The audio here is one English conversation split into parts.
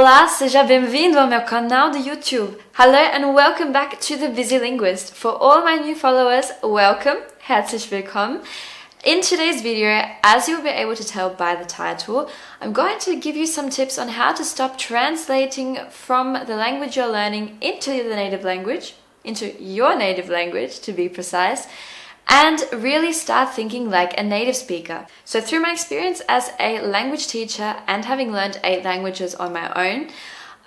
Olá, seja bem-vindo ao meu canal do YouTube. Hello and welcome back to the Busy Linguist. For all my new followers, welcome, herzlich willkommen. In today's video, as you'll be able to tell by the title, I'm going to give you some tips on how to stop translating from the language you're learning into your native language to be precise, and really start thinking like a native speaker. So through my experience as a language teacher and having learned 8 languages on my own,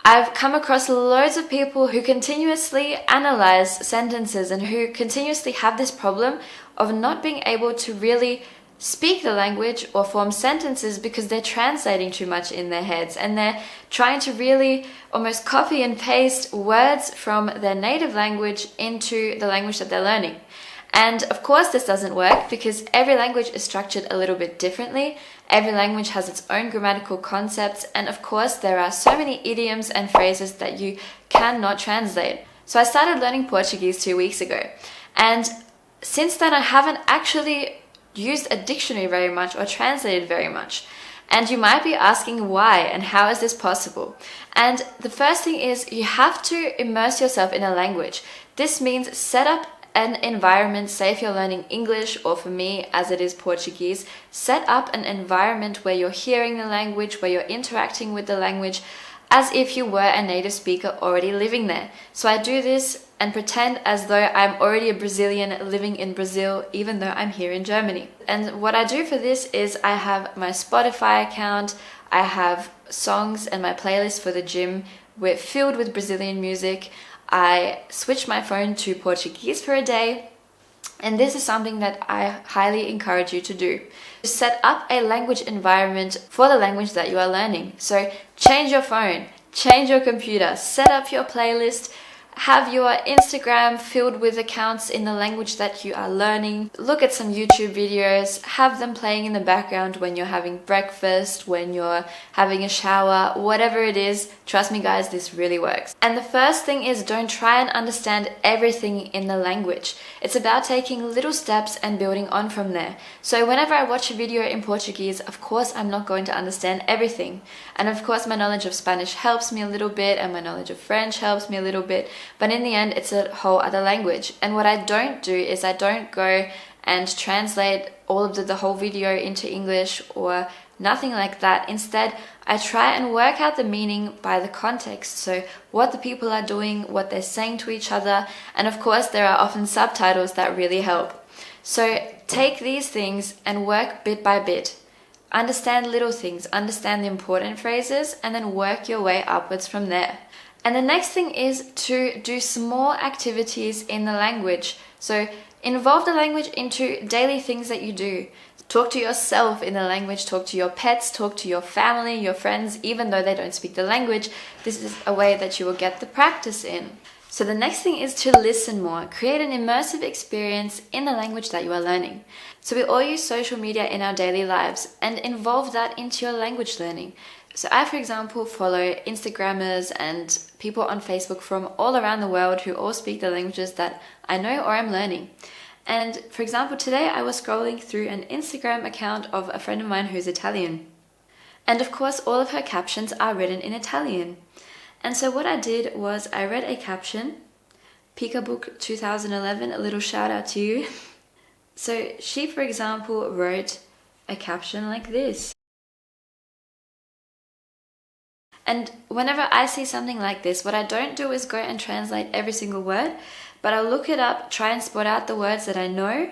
I've come across loads of people who continuously analyze sentences and who continuously have this problem of not being able to really speak the language or form sentences because they're translating too much in their heads and they're trying to really almost copy and paste words from their native language into the language that they're learning. And of course this doesn't work because every language is structured a little bit differently. Every language has its own grammatical concepts, and of course there are so many idioms and phrases that you cannot translate. So I started learning Portuguese 2 weeks ago, and since then I haven't actually used a dictionary very much or translated very much. And you might be asking why and how is this possible? And the first thing is you have to immerse yourself in a language. This means set up an environment. Say if you're learning English, or for me as it is Portuguese, set up an environment where you're hearing the language, where you're interacting with the language as if you were a native speaker already living there. So I do this and pretend as though I'm already a Brazilian living in Brazil, even though I'm here in Germany. And what I do for this is I have my Spotify account, I have songs and my playlist for the gym filled with Brazilian music. I switch my phone to Portuguese for a day, and this is something that I highly encourage you to do. Set up a language environment for the language that you are learning. So change your phone, change your computer, set up your playlist, have your Instagram filled with accounts in the language that you are learning. Look at some YouTube videos, have them playing in the background when you're having breakfast, when you're having a shower, whatever it is. Trust me guys, this really works. And the first thing is don't try and understand everything in the language. It's about taking little steps and building on from there. So whenever I watch a video in Portuguese, of course I'm not going to understand everything. And of course my knowledge of Spanish helps me a little bit and my knowledge of French helps me a little bit. But in the end, it's a whole other language. And what I don't do is I don't go and translate all of the whole video into English or nothing like that. Instead, I try and work out the meaning by the context. So what the people are doing, what they're saying to each other. And of course, there are often subtitles that really help. So take these things and work bit by bit. Understand little things, understand the important phrases, and then work your way upwards from there. And the next thing is to do small activities in the language. So involve the language into daily things that you do. Talk to yourself in the language, talk to your pets, talk to your family, your friends, even though they don't speak the language. This is a way that you will get the practice in. So the next thing is to listen more. Create an immersive experience in the language that you are learning. So we all use social media in our daily lives, and involve that into your language learning. So I, for example, follow Instagrammers and people on Facebook from all around the world who all speak the languages that I know or am learning. And for example, today I was scrolling through an Instagram account of a friend of mine who's Italian. And of course, all of her captions are written in Italian. And so what I did was I read a caption, Peekabook 2011, a little shout out to you. So she, for example, wrote a caption like this. And whenever I see something like this, what I don't do is go and translate every single word, but I'll look it up, try and spot out the words that I know,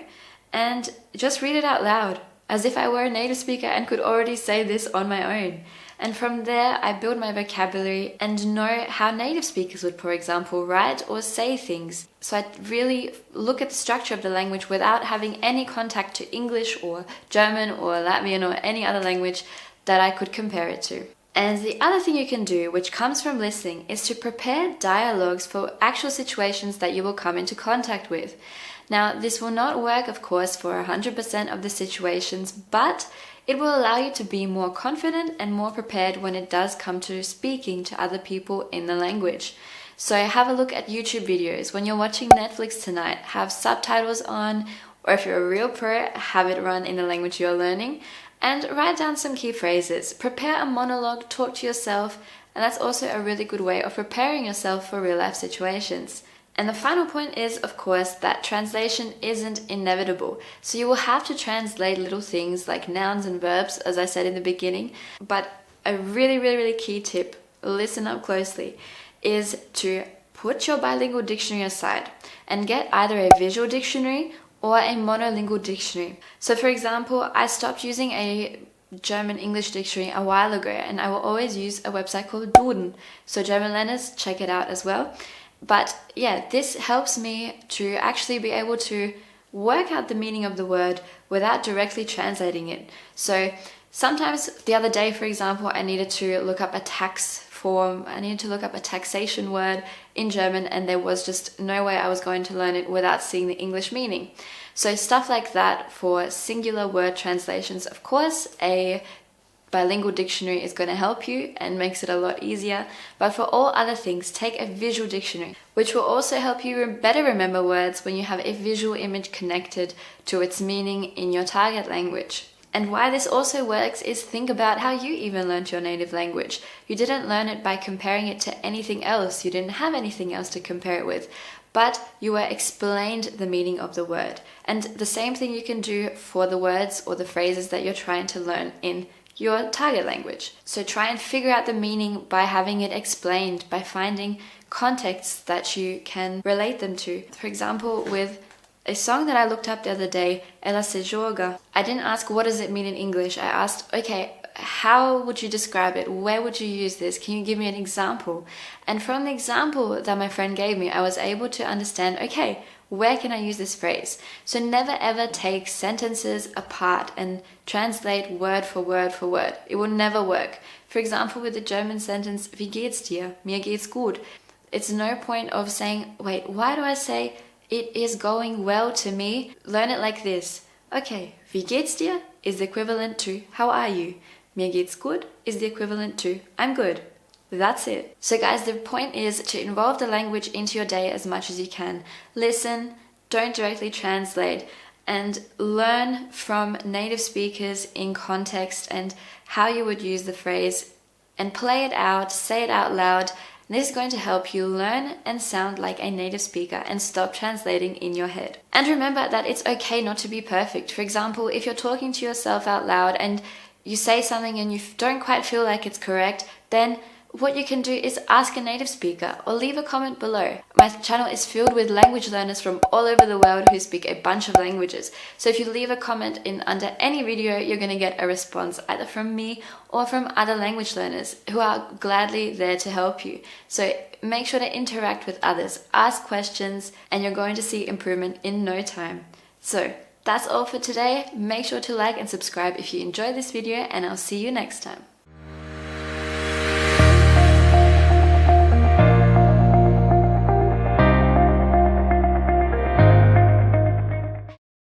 and just read it out loud, as if I were a native speaker and could already say this on my own. And from there, I build my vocabulary and know how native speakers would, for example, write or say things. So I really look at the structure of the language without having any contact to English or German or Latvian or any other language that I could compare it to. And the other thing you can do, which comes from listening, is to prepare dialogues for actual situations that you will come into contact with. Now, this will not work, of course, for 100% of the situations, but it will allow you to be more confident and more prepared when it does come to speaking to other people in the language. So have a look at YouTube videos. When you're watching Netflix tonight, have subtitles on, or if you're a real pro, have it run in the language you're learning. and write down some key phrases. Prepare a monologue, talk to yourself, and that's also a really good way of preparing yourself for real life situations. And the final point is, of course, that translation isn't inevitable. So you will have to translate little things like nouns and verbs, as I said in the beginning. But a really key tip, listen up closely, is to put your bilingual dictionary aside and get either a visual dictionary or a monolingual dictionary. So for example, I stopped using a German English dictionary a while ago, and I will always use a website called Duden. So German learners, check it out as well. But yeah, this helps me to actually be able to work out the meaning of the word without directly translating it. So sometimes the other day, for example, I needed to look up a tax form, I needed to look up a taxation word in German, and there was just no way I was going to learn it without seeing the English meaning. So stuff like that for singular word translations, of course, a bilingual dictionary is going to help you and makes it a lot easier. But for all other things, take a visual dictionary, which will also help you better remember words when you have a visual image connected to its meaning in your target language. And why this also works is think about how you even learned your native language. You didn't learn it by comparing it to anything else. You didn't have anything else to compare it with, but you were explained the meaning of the word. And the same thing you can do for the words or the phrases that you're trying to learn in your target language. So try and figure out the meaning by having it explained, by finding contexts that you can relate them to. For example, with a song that I looked up the other day, Ela se joga, I didn't ask what does it mean in English. I asked, okay, how would you describe it? Where would you use this? Can you give me an example? And from the example that my friend gave me, I was able to understand, okay, where can I use this phrase? So never ever take sentences apart and translate word for word for word. It will never work. For example, with the German sentence, wie geht's dir? Mir geht's gut. It's no point of saying, wait, why do I say it is going well to me? Learn it like this. Okay, wie geht's dir is the equivalent to how are you? Mir geht's gut is the equivalent to I'm good. That's it. So guys, the point is to involve the language into your day as much as you can. Listen, don't directly translate, and learn from native speakers in context and how you would use the phrase, and play it out, say it out loud. And this is going to help you learn and sound like a native speaker and stop translating in your head. And remember that it's okay not to be perfect. For example, if you're talking to yourself out loud and you say something and you don't quite feel like it's correct, then what you can do is ask a native speaker or leave a comment below. My channel is filled with language learners from all over the world who speak a bunch of languages. So if you leave a comment in under any video, you're going to get a response either from me or from other language learners who are gladly there to help you. So make sure to interact with others, ask questions, and you're going to see improvement in no time. So that's all for today. Make sure to like and subscribe if you enjoyed this video, and I'll see you next time.